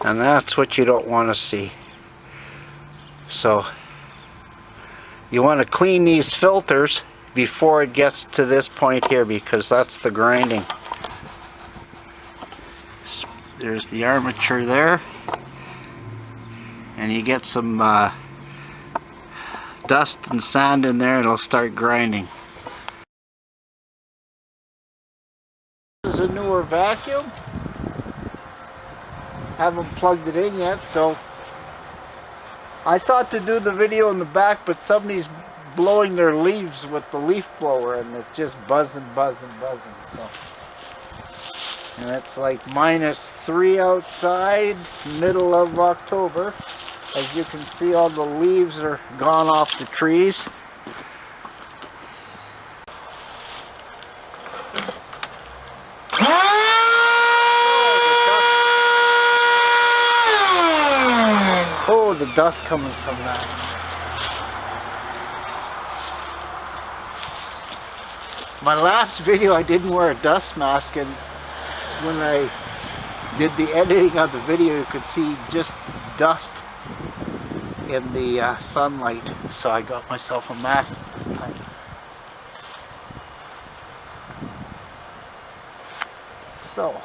And that's what you don't want to see. So you want to clean these filters before it gets to this point here, because that's the grinding. There's the armature there, and you get some dust and sand in there, it'll start grinding. This is a newer vacuum. Haven't plugged it in yet, so I thought to do the video in the back, but somebody's blowing their leaves with the leaf blower and it's just buzzing. So, and it's like -3 outside, middle of October. As you can see, all the leaves are gone off the trees. Oh, the dust coming from that. My last video I didn't wear a dust mask, and when I did the editing of the video you could see just dust in the sunlight, so I got myself a mask this time. So,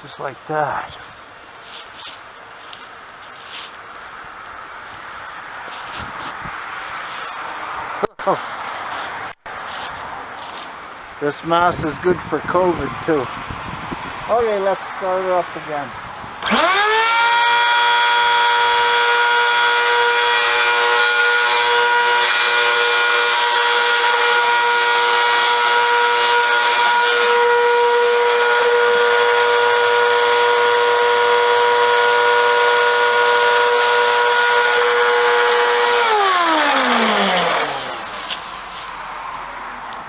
just like that. This mask is good for COVID too. Okay, let's start her up again.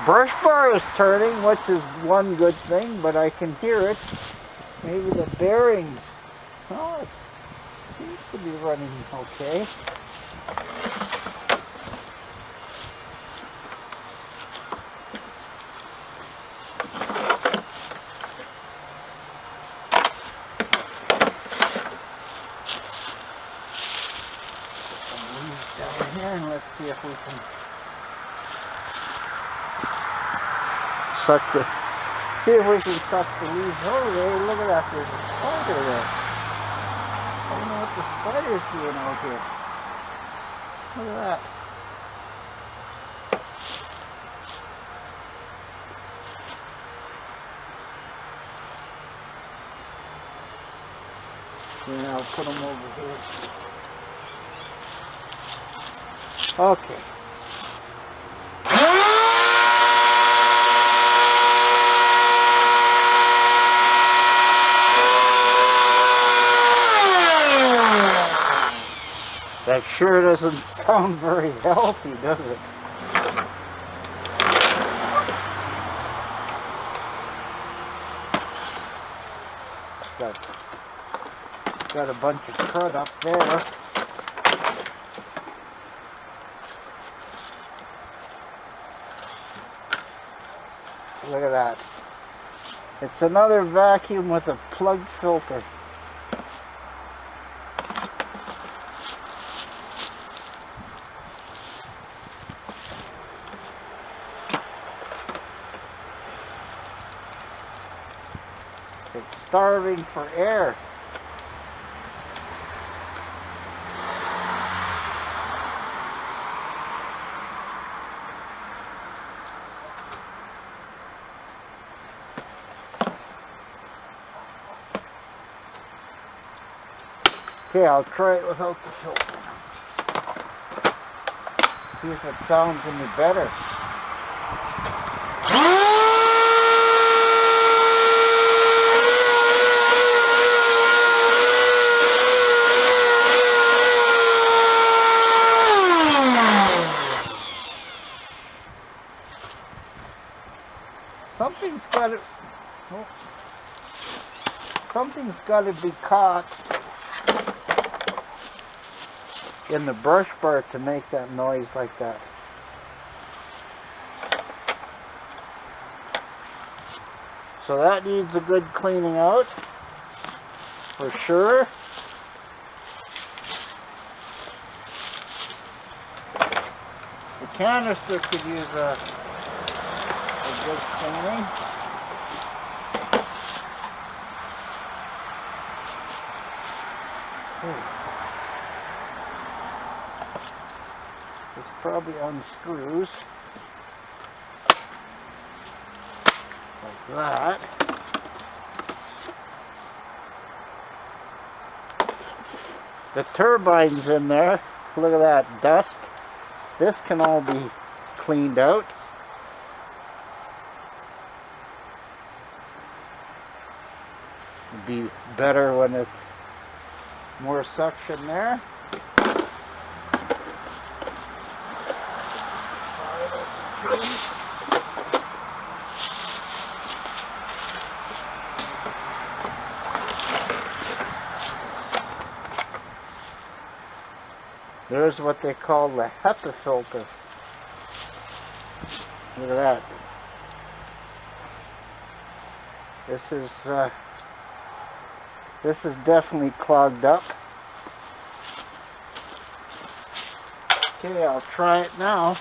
Brush bar is turning, which is one good thing, but I can hear it. Maybe the bearings. Oh, it seems to be running okay. Some leaves down here, and let's see if we can see if we can suck the leaves. Oh, hey, look at that. There's a spider there. I don't know what the spider's doing out here. Look at that. Then I'll put them over here. Okay. That sure doesn't sound very healthy, does it? Got a bunch of crud up there. Look at that. It's another vacuum with a plug filter. It's starving for air. Okay, I'll try it without the filter. See if it sounds any better. Something's got to be caught in the brush bar to make that noise like that. So that needs a good cleaning out, for sure. The canister could use a good cleaning. This probably unscrews like that. The turbine's in there. Look at that dust. This can all be cleaned out. It'd be better when it's more suction there. There's what they call the HEPA filter. Look at that. This is definitely clogged up. Okay, I'll try it now.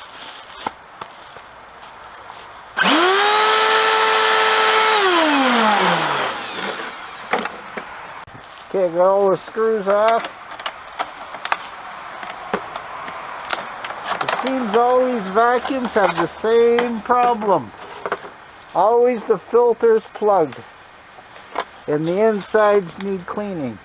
Okay, got all the screws off. It seems all these vacuums have the same problem. Always the filter's plugged and the insides need cleaning.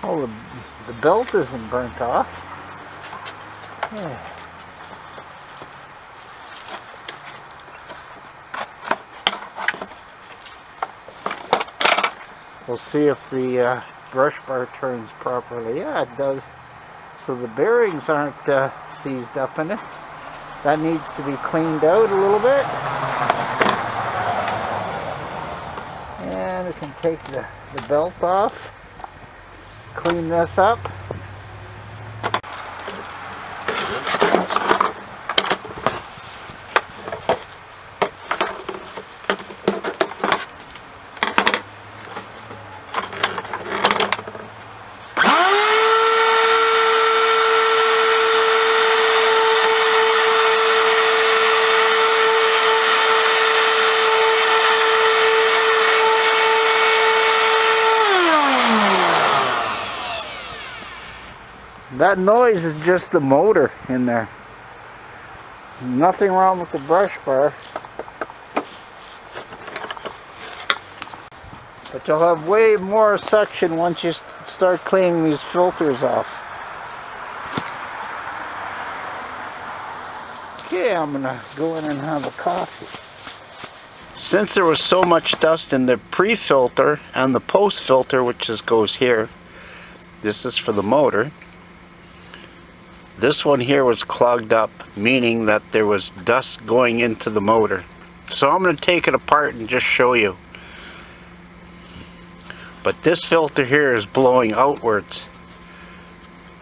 Oh, the belt isn't burnt off. Yeah. We'll see if the brush bar turns properly. Yeah, it does. So the bearings aren't seized up in it. That needs to be cleaned out a little bit. And we can take the belt off. Clean this up. That noise is just the motor in there. Nothing wrong with the brush bar. But you'll have way more suction once you start cleaning these filters off. Okay, I'm gonna go in and have a coffee. Since there was so much dust in the pre-filter and the post-filter, which goes here, this is for the motor. This one here was clogged up, meaning that there was dust going into the motor. So I'm going to take it apart and just show you. But this filter here is blowing outwards,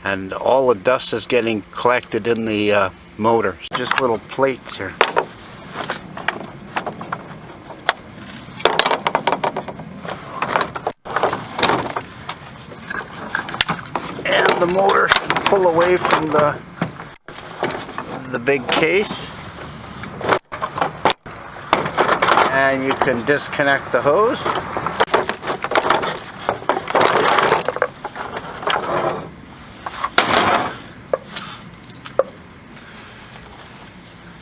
and all the dust is getting collected in the motor. Just little plates here. And the motor should pull away from the big case, and you can disconnect the hose.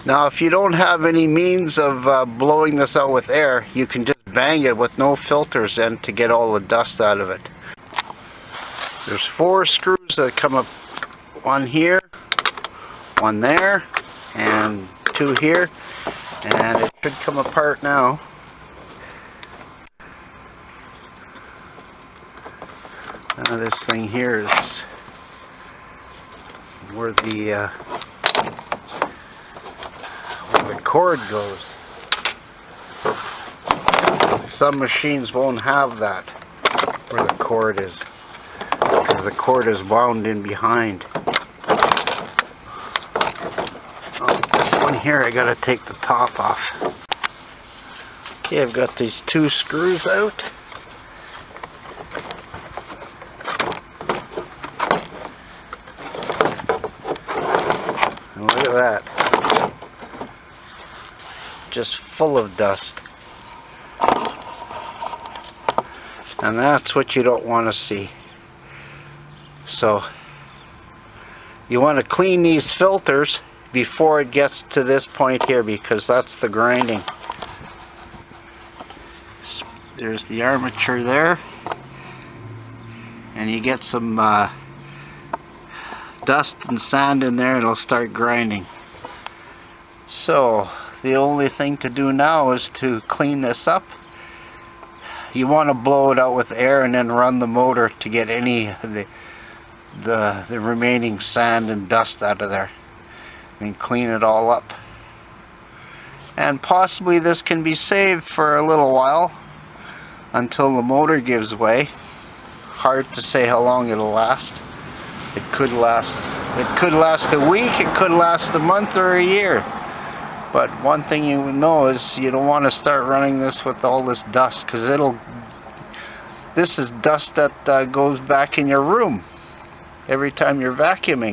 Now if you don't have any means of blowing this out with air, you can just bang it with no filters in to get all the dust out of it. There's 4 screws that come up, one here, one there, and 2 here, and it should come apart now. Now this thing here is where the cord goes. Some machines won't have that where the cord is, because the cord is wound in behind. Oh, this one here I gotta take the top off. Okay, I've got these two screws out. And look at that. Just full of dust. And that's what you don't want to see. So you want to clean these filters before it gets to this point here, because that's the grinding. There's the armature there, and you get some dust and sand in there and it'll start grinding. So the only thing to do now is to clean this up. You want to blow it out with air and then run the motor to get any of the remaining sand and dust out of there, and clean it all up. And possibly this can be saved for a little while until the motor gives way. Hard to say how long it'll last. It could last a week, it could last a month or a year. But one thing you know is you don't want to start running this with all this dust, because this is dust that goes back in your room every time you're vacuuming.